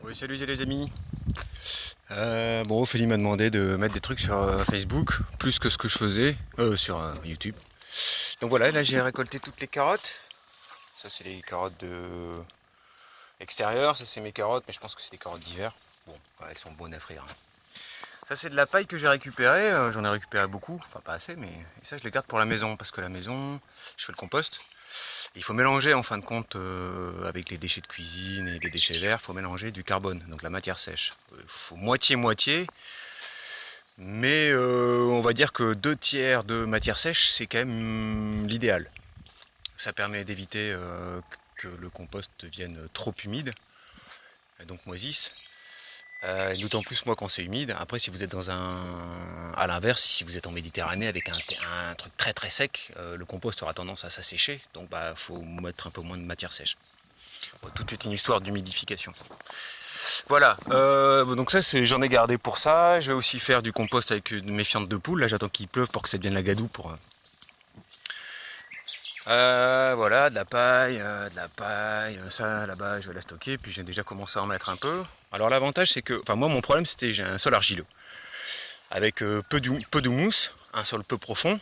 Oui, salut les amis. Bon, Ophélie m'a demandé de mettre des trucs sur Facebook, plus que ce que je faisais sur YouTube. Donc voilà, là j'ai récolté toutes les carottes. Ça c'est les carottes de extérieures, ça c'est mes carottes, mais je pense que c'est des carottes d'hiver. Bon, ouais, elles sont bonnes à frire. Ça c'est de la paille que j'ai récupérée, j'en ai récupéré beaucoup, enfin pas assez, mais ça je les garde pour la maison, parce que la maison, je fais le compost. Il faut mélanger en fin de compte avec les déchets de cuisine et les déchets verts, il faut mélanger du carbone, donc la matière sèche. Il faut moitié-moitié, mais on va dire que 2 tiers de matière sèche, c'est quand même l'idéal. Ça permet d'éviter que le compost devienne trop humide, et donc moisisse. D'autant plus moi quand c'est humide. Après si vous êtes à l'inverse, si vous êtes en Méditerranée avec un truc très très sec, le compost aura tendance à s'assécher, donc faut mettre un peu moins de matière sèche. Bon, tout est une histoire d'humidification. Voilà, donc ça j'en ai gardé pour ça. Je vais aussi faire du compost avec mes fientes de poule. Là j'attends qu'il pleuve pour que ça devienne la gadoue pour... voilà, de la paille, ça là-bas je vais la stocker, puis j'ai déjà commencé à en mettre un peu. Alors l'avantage c'est que, moi mon problème c'était j'ai un sol argileux, avec peu d'houmous, un sol peu profond,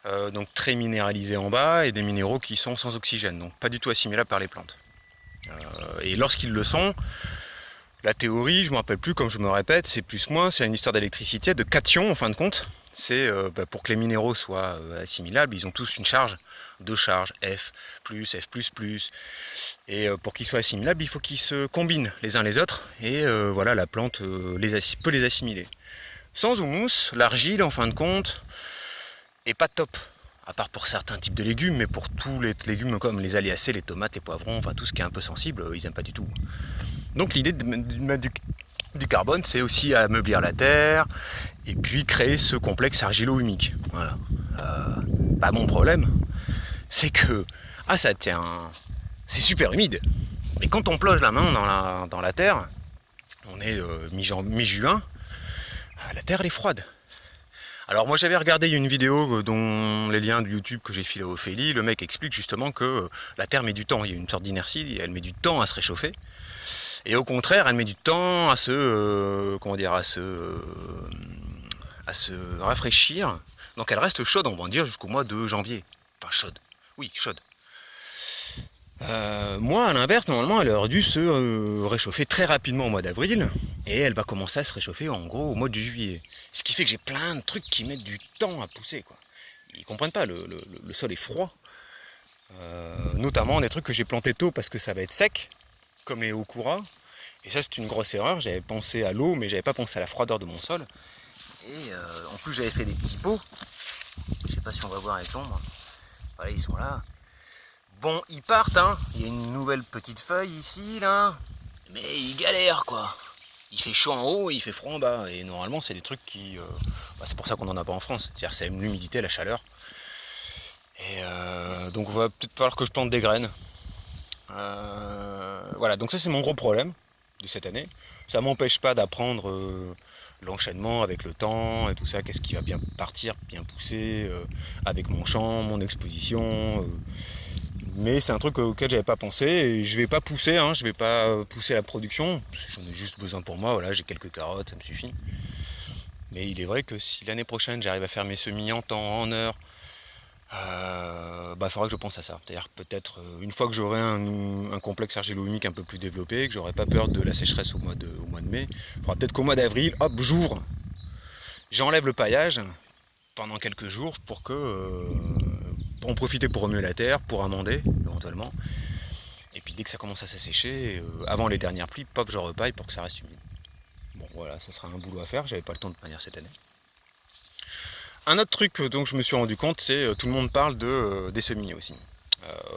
donc très minéralisé en bas, et des minéraux qui sont sans oxygène, donc pas du tout assimilables par les plantes. Et lorsqu'ils le sont, la théorie, je ne me rappelle plus, comme je me répète, c'est plus-moins, c'est une histoire d'électricité, de cation en fin de compte. C'est pour que les minéraux soient assimilables, ils ont tous une charge, deux charges, F+, F++. Et pour qu'ils soient assimilables, il faut qu'ils se combinent les uns les autres. Et voilà, la plante peut les assimiler. Sans houmous, l'argile, en fin de compte, est pas top. À part pour certains types de légumes, mais pour tous les légumes comme les aléacées, les tomates, les poivrons, enfin tout ce qui est un peu sensible, ils n'aiment pas du tout. Donc l'idée de mettre du carbone, c'est aussi ameublir la terre et puis créer ce complexe argilo-humique. Voilà. Mon problème, c'est que ça tient, c'est super humide. Mais quand on plonge la main dans la terre, on est mi-juin, la terre elle est froide. Alors moi j'avais regardé une vidéo dont les liens de YouTube que j'ai filé à Ophélie, le mec explique justement que la terre met du temps, il y a une sorte d'inertie, elle met du temps à se réchauffer. Et au contraire, elle met du temps à se rafraîchir. Donc elle reste chaude, on va dire, jusqu'au mois de janvier. Enfin chaude. Oui, chaude. Moi, à l'inverse, normalement, elle aurait dû se réchauffer très rapidement au mois d'avril. Et elle va commencer à se réchauffer, en gros, au mois de juillet. Ce qui fait que j'ai plein de trucs qui mettent du temps à pousser, quoi. Ils comprennent pas, le sol est froid. Notamment des trucs que j'ai plantés tôt parce que ça va être sec, comme les okura. Et ça c'est une grosse erreur, j'avais pensé à l'eau mais j'avais pas pensé à la froideur de mon sol. Et en plus j'avais fait des petits pots, je sais pas si on va voir avec l'ombre, voilà ils sont là. Bon ils partent, hein. Il y a une nouvelle petite feuille ici là, mais ils galèrent quoi. Il fait chaud en haut et il fait froid en bas, et normalement c'est des trucs qui... c'est pour ça qu'on en a pas en France, c'est-à-dire ça aime l'humidité, la chaleur. Et donc il va peut-être falloir que je plante des graines. Voilà, donc ça c'est mon gros problème de cette année. Ça m'empêche pas d'apprendre l'enchaînement avec le temps et tout ça, qu'est-ce qui va bien partir, bien pousser avec mon champ, mon exposition. Mais c'est un truc auquel j'avais pas pensé et je vais pas pousser, hein, je vais pas pousser la production. J'en ai juste besoin pour moi, voilà, j'ai quelques carottes, ça me suffit. Mais il est vrai que si l'année prochaine j'arrive à faire mes semis en temps, en heure, faudra que je pense à ça. C'est-à-dire peut-être une fois que j'aurai un complexe argilo-humique un peu plus développé, que j'aurai pas peur de la sécheresse au mois de mai, il faudra peut-être qu'au mois d'avril, hop, j'ouvre, j'enlève le paillage pendant quelques jours pour en profiter pour remuer la terre, pour amender éventuellement. Et puis dès que ça commence à s'assécher, avant les dernières pluies, pop, je repaille pour que ça reste humide. Bon voilà, ça sera un boulot à faire, j'avais pas le temps de manière cette année. Un autre truc dont je me suis rendu compte, c'est tout le monde parle des semis aussi.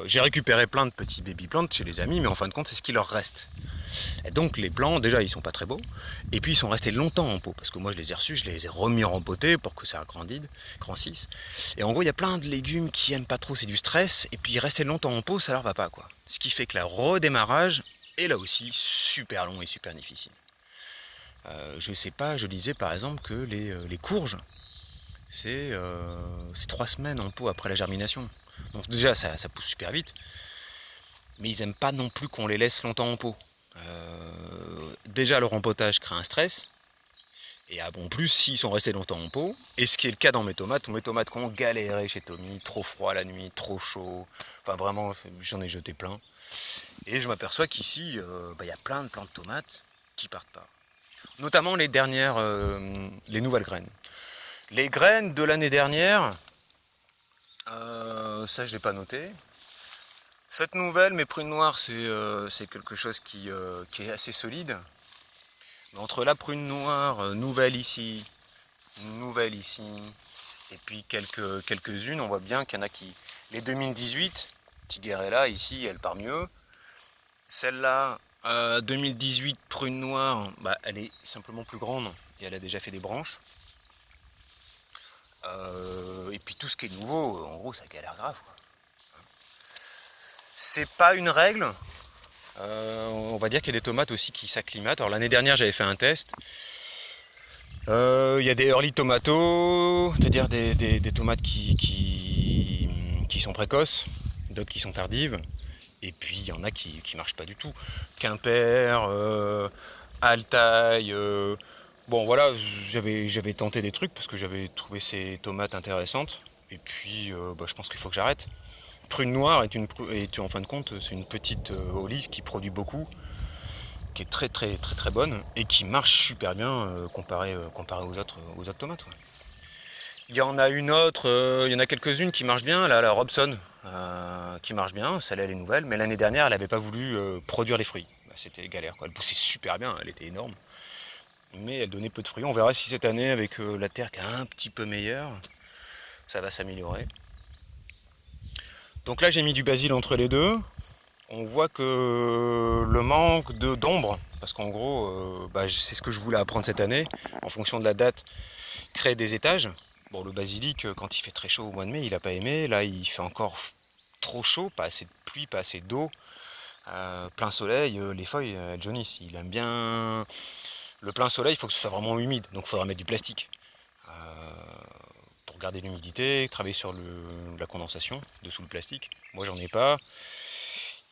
J'ai récupéré plein de petits baby plantes chez les amis, mais en fin de compte, c'est ce qui leur reste. Et donc les plants, déjà, ils sont pas très beaux, et puis ils sont restés longtemps en pot, parce que moi je les ai reçus, je les ai remis en potée pour que ça grandisse. Et en gros, il y a plein de légumes qui aiment pas trop, c'est du stress, et puis rester longtemps en pot, ça leur va pas, quoi. Ce qui fait que le redémarrage est là aussi super long et super difficile. Je sais pas, je disais par exemple que les courges, c'est 3 semaines en pot après la germination. Donc déjà ça pousse super vite, mais ils n'aiment pas non plus qu'on les laisse longtemps en pot. déjà le rempotage crée un stress. Et en plus, s'ils sont restés longtemps en pot, et ce qui est le cas dans mes tomates qui ont galéré chez Tommy, trop froid la nuit, trop chaud, enfin vraiment, j'en ai jeté plein. Et je m'aperçois qu'ici, y a plein de plants de tomates qui partent pas. Notamment les dernières, les nouvelles graines. Les graines de l'année dernière, ça je l'ai pas noté. Cette nouvelle, mes prunes noires, c'est quelque chose qui est assez solide. Mais entre la prune noire, nouvelle ici, et puis quelques-unes, on voit bien qu'il y en a qui... Les 2018, Tiguerella, ici, elle part mieux. Celle-là, 2018, prune noire, elle est simplement plus grande et elle a déjà fait des branches. Et puis tout ce qui est nouveau, en gros, ça galère grave, quoi. C'est pas une règle. On va dire qu'il y a des tomates aussi qui s'acclimatent. Alors l'année dernière, j'avais fait un test. Il y a des early tomato, c'est-à-dire des tomates qui sont précoces, d'autres qui sont tardives. Et puis il y en a qui marchent pas du tout. Quimper, Altaï. Bon voilà, j'avais tenté des trucs parce que j'avais trouvé ces tomates intéressantes. Et puis je pense qu'il faut que j'arrête. Prune noire est en fin de compte, c'est une petite olive qui produit beaucoup, qui est très très très très bonne et qui marche super bien comparé aux autres tomates. Ouais. Il y en a une autre, il y en a quelques-unes qui marchent bien, la Robson qui marche bien, celle-là elle est nouvelle, mais l'année dernière elle n'avait pas voulu produire les fruits. C'était galère, quoi. Elle poussait super bien, elle était énorme, mais elle donnait peu de fruits. On verra si cette année avec la terre qui est un petit peu meilleure, ça va s'améliorer. Donc là j'ai mis du basil entre les deux. On voit que le manque d'ombre, parce qu'en gros, c'est ce que je voulais apprendre cette année, en fonction de la date, créer des étages. Bon, le basilic, quand il fait très chaud au mois de mai, il n'a pas aimé. Là, il fait encore trop chaud, pas assez de pluie, pas assez d'eau. Plein soleil, les feuilles, elles jaunissent. Il aime bien le plein soleil, il faut que ce soit vraiment humide, donc il faudra mettre du plastique. Pour garder l'humidité, travailler sur la condensation dessous le plastique. Moi, j'en ai pas.